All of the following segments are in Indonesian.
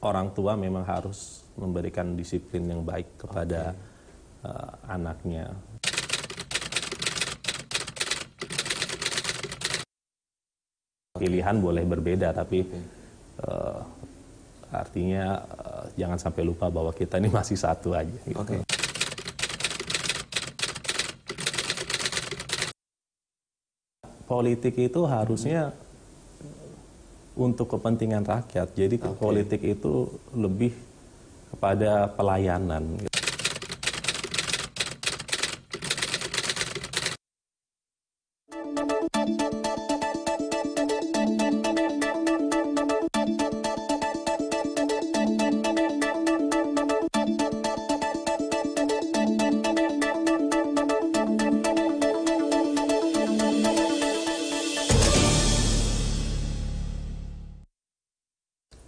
orang tua memang harus memberikan disiplin yang baik kepada anaknya. Pilihan boleh berbeda, tapi artinya jangan sampai lupa bahwa kita ini masih satu aja. Gitu. Politik itu harusnya untuk kepentingan rakyat. Jadi politik itu lebih kepada pelayanan.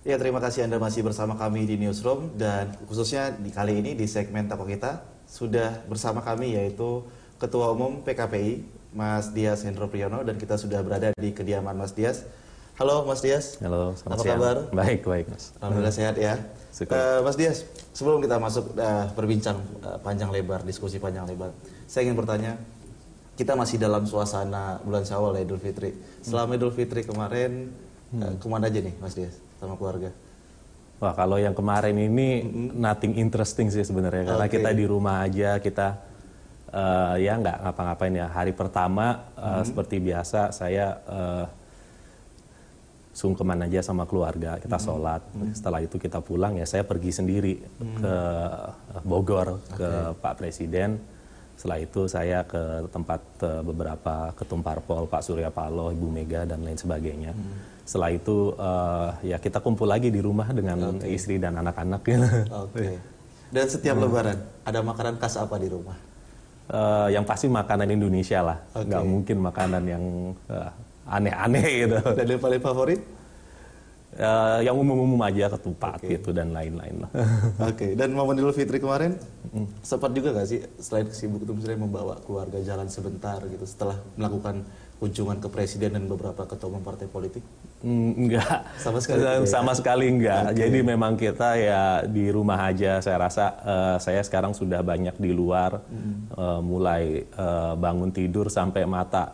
Ya, terima kasih Anda masih bersama kami di Newsroom, dan khususnya di kali ini di segmen Tokoh Kita sudah bersama kami yaitu Ketua Umum PKPI Mas Dias Hendro Priyono, dan kita sudah berada di kediaman Mas Dias. Halo Mas Dias. Halo, selamat apa siang. kabar? Baik Mas. Alhamdulillah sehat ya. Mas Dias, sebelum kita masuk berbincang panjang lebar, diskusi panjang lebar, saya ingin bertanya, kita masih dalam suasana bulan Syawal ya, Idul Fitri. Selama Idul Fitri kemarin, kemana aja nih Mas Dias sama keluarga? Wah, kalau yang kemarin ini nothing interesting sih sebenarnya, karena kita di rumah aja, kita ya nggak ngapa-ngapain ya. Hari pertama seperti biasa saya sungkeman aja sama keluarga, kita sholat. Setelah itu kita pulang ya, saya pergi sendiri ke Bogor ke Pak Presiden. Setelah itu saya ke tempat beberapa ketum parpol, Pak Surya Paloh, Ibu Mega dan lain sebagainya. Setelah itu ya kita kumpul lagi di rumah dengan istri dan anak-anak. Dan setiap Lebaran ada makanan khas apa di rumah? Yang pasti makanan Indonesia lah, nggak mungkin makanan yang aneh-aneh gitu. Dan yang paling favorit? Yang umum-umum aja, ketupat gitu dan lain-lain. Dan momen Idul Fitri kemarin sempat juga nggak sih selain sibuk itu misalnya membawa keluarga jalan sebentar gitu setelah melakukan kunjungan ke presiden dan beberapa ketua umum partai politik? Enggak, sama sekali enggak. Jadi memang kita ya di rumah aja. Saya rasa saya sekarang sudah banyak di luar, mulai bangun tidur sampai mata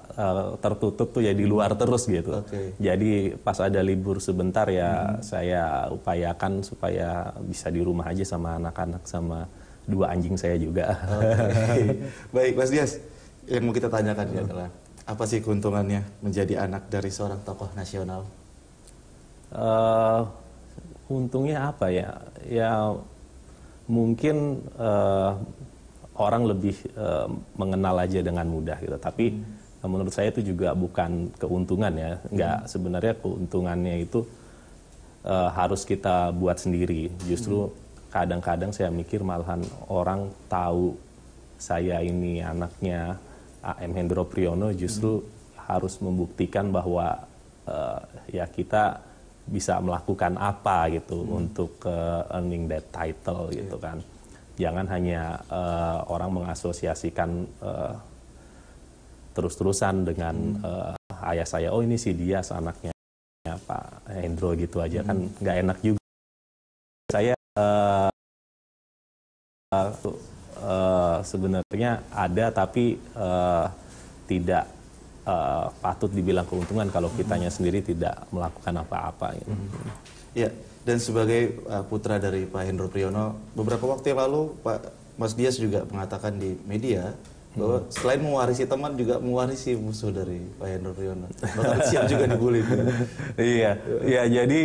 tertutup tuh ya di luar terus gitu. Jadi pas ada libur sebentar ya saya upayakan supaya bisa di rumah aja sama anak-anak, sama 2 anjing saya juga. Baik Mas Dias, yang mau kita tanyakan adalah apa sih keuntungannya menjadi anak dari seorang tokoh nasional? Untungnya apa ya? Ya mungkin orang lebih mengenal aja dengan mudah gitu. Tapi menurut saya itu juga bukan keuntungan ya. Enggak, sebenarnya keuntungannya itu harus kita buat sendiri. Justru kadang-kadang saya mikir malahan orang tahu saya ini anaknya A.M. Hendro Priyono justru harus membuktikan bahwa ya kita bisa melakukan apa gitu untuk earning that title gitu kan. Jangan hanya orang mengasosiasikan terus-terusan dengan ayah saya, oh ini si Dias anaknya Pak Hendro gitu aja, kan nggak enak juga. Saya sebenarnya ada, tapi tidak patut dibilang keuntungan kalau kitanya sendiri tidak melakukan apa-apa. Gitu. Ya, dan sebagai putra dari Pak Hendro Priyono, beberapa waktu yang lalu Pak Mas Dias juga mengatakan di media bahwa selain mewarisi teman juga mewarisi musuh dari Pak Hendro Priyono. Bahkan siap juga dibully. Iya, ya jadi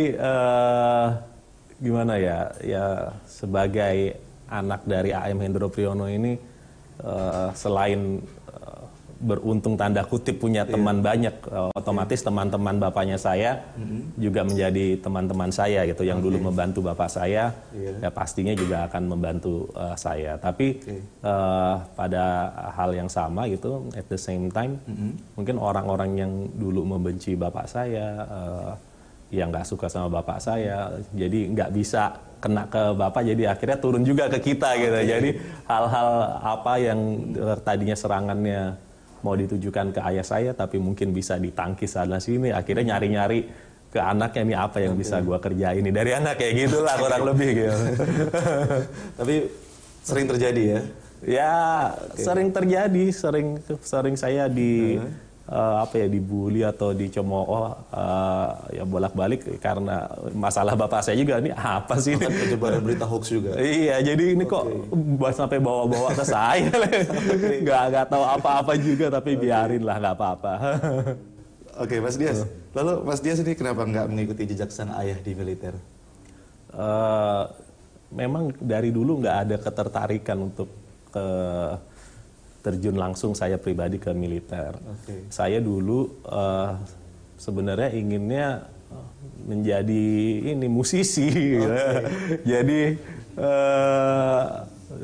gimana ya? Ya sebagai anak dari A.M. Hendro Priyono ini selain beruntung tanda kutip punya teman banyak, otomatis teman-teman bapaknya saya juga menjadi teman-teman saya gitu, yang dulu membantu bapak saya, ya pastinya juga akan membantu saya. Tapi pada hal yang sama gitu, at the same time, mungkin orang-orang yang dulu membenci bapak saya, yang nggak suka sama bapak saya, jadi nggak bisa kena ke bapak, jadi akhirnya turun juga ke kita gitu. Jadi hal-hal apa yang tadinya serangannya mau ditujukan ke ayah saya, tapi mungkin bisa ditangkis sana sini, akhirnya nyari-nyari ke anaknya nih apa yang bisa gue kerjain nih dari anak kayak gitulah kurang lebih gitu. Tapi sering terjadi ya? Ya sering terjadi, sering saya dibully atau dicemooh ya bolak-balik karena masalah bapak saya juga nih apa sih ini? Penyebaran berita hoax juga. Iya, jadi ini kok sampai bawa-bawa ke saya, nggak tahu apa-apa juga tapi biarin lah nggak apa-apa. Oke, Mas Dias. Lalu Mas Dias ini kenapa nggak mengikuti jejak sang ayah di militer? Memang dari dulu nggak ada ketertarikan untuk terjun langsung saya pribadi ke militer. Saya dulu sebenarnya inginnya menjadi musisi. Jadi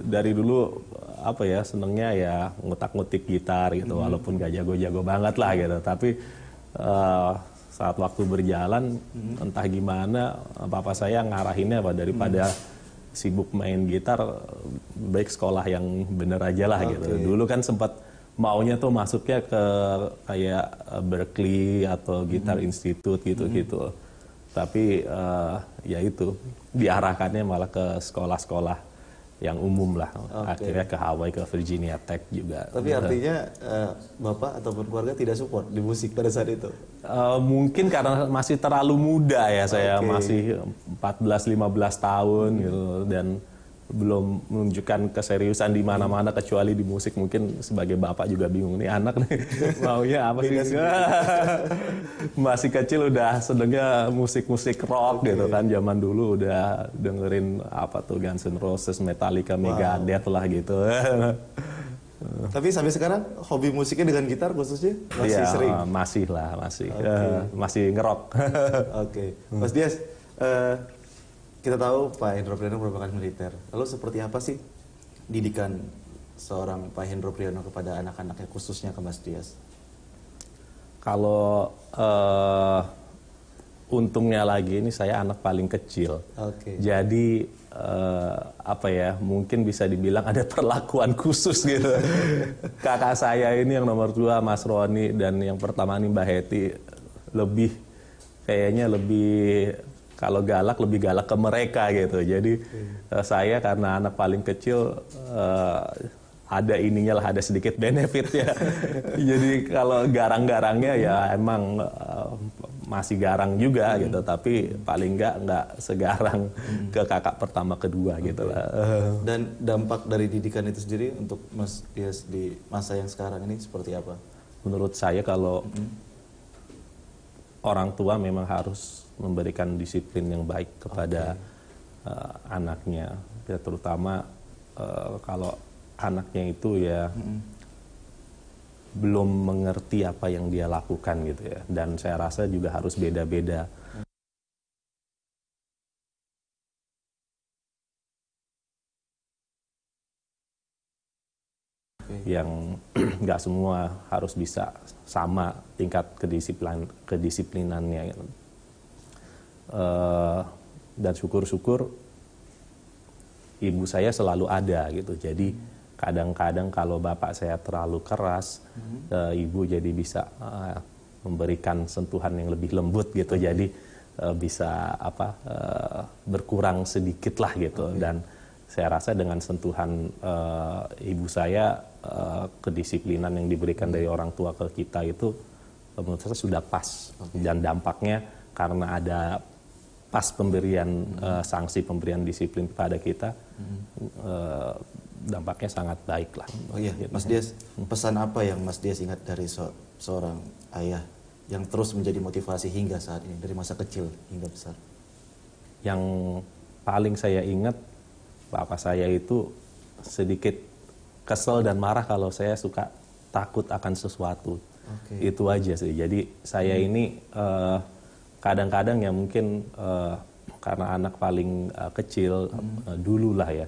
dari dulu senengnya ya ngutak-ngutik gitar gitu, walaupun gak jago-jago banget lah gitu. Tapi saat waktu berjalan entah gimana papa saya ngarahinnya daripada sibuk main gitar, baik sekolah yang bener aja lah gitu. Dulu kan sempat maunya tuh masuknya ke kayak Berkeley atau Gitar Institute gitu-gitu. Tapi ya itu diarahkannya malah ke sekolah-sekolah yang umum lah. Akhirnya ke Hawaii, ke Virginia Tech juga. Tapi artinya Bapak ataupun keluarga tidak support di musik pada saat itu? Mungkin karena masih terlalu muda ya, saya masih 14-15 tahun gitu, dan belum menunjukkan keseriusan di mana-mana kecuali di musik. Mungkin sebagai bapak juga bingung nih anak nih maunya apa sih. Masih kecil udah senengnya musik-musik rock gitu kan, zaman dulu udah dengerin Guns N' Roses, Metallica, Megadeth lah gitu. Tapi sampai sekarang hobi musiknya dengan gitar khususnya masih sering? Masih ngerok. Mas Dias, kita tahu Pak Hendro Priyono merupakan militer. Lalu seperti apa sih didikan seorang Pak Hendro Priyono kepada anak-anaknya, khususnya ke Mas Dias? Kalau untungnya lagi ini saya anak paling kecil. Jadi mungkin bisa dibilang ada perlakuan khusus gitu. Kakak saya ini yang nomor 2 Mas Roni, dan yang pertama nih Mbak Heti, kayaknya lebih kalau galak lebih galak ke mereka gitu. Jadi saya karena anak paling kecil ada sedikit benefitnya. Jadi kalau garang-garangnya ya emang masih garang juga gitu, tapi paling nggak segarang ke kakak pertama kedua gitu lah. Dan dampak dari didikan itu sendiri untuk Mas Dias di masa yang sekarang ini seperti apa? Menurut saya kalau orang tua memang harus memberikan disiplin yang baik kepada anaknya, ya, terutama kalau anaknya itu ya belum mengerti apa yang dia lakukan gitu ya, dan saya rasa juga harus beda-beda. Yang nggak semua harus bisa sama tingkat kedisiplinannya. Dan syukur-syukur ibu saya selalu ada gitu. Jadi kadang-kadang kalau bapak saya terlalu keras, ibu jadi bisa memberikan sentuhan yang lebih lembut gitu. Jadi bisa berkurang sedikit lah gitu. Dan saya rasa dengan sentuhan ibu saya, kedisiplinan yang diberikan dari orang tua ke kita itu menurut saya sudah pas. Dan dampaknya karena ada pas pemberian sanksi, pemberian disiplin kepada kita, dampaknya sangat baik lah. Mas Dias, pesan apa yang Mas Dias ingat dari seorang ayah yang terus menjadi motivasi hingga saat ini, dari masa kecil hingga besar? Yang paling saya ingat, bapak saya itu sedikit kesel dan marah kalau saya suka takut akan sesuatu. Itu aja sih. Jadi saya ini kadang-kadang ya mungkin karena anak paling kecil dulu lah ya,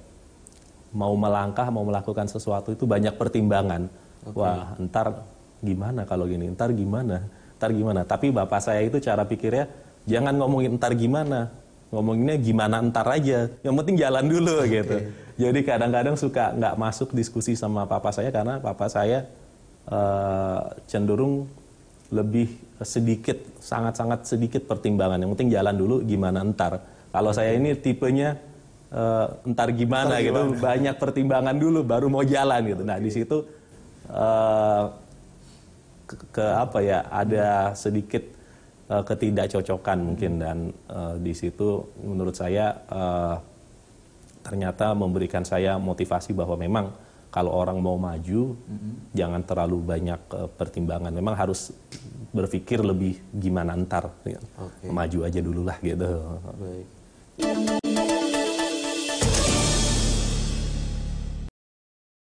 mau melangkah, mau melakukan sesuatu itu banyak pertimbangan. Wah, ntar gimana kalau gini, ntar gimana. Tapi bapak saya itu cara pikirnya jangan ngomongin ntar gimana, ngomonginnya gimana ntar aja, yang penting jalan dulu gitu. Jadi kadang-kadang suka nggak masuk diskusi sama papa saya karena papa saya cenderung lebih sangat-sangat sedikit pertimbangan. Yang penting jalan dulu, gimana entar. Kalau saya ini tipenya entar gimana gitu, banyak pertimbangan dulu baru mau jalan gitu. Nah di situ ada sedikit ketidakcocokan mungkin, dan di situ menurut saya ternyata memberikan saya motivasi bahwa memang kalau orang mau maju jangan terlalu banyak pertimbangan, memang harus berpikir lebih gimana ntar, maju aja dulu lah gitu. Baik.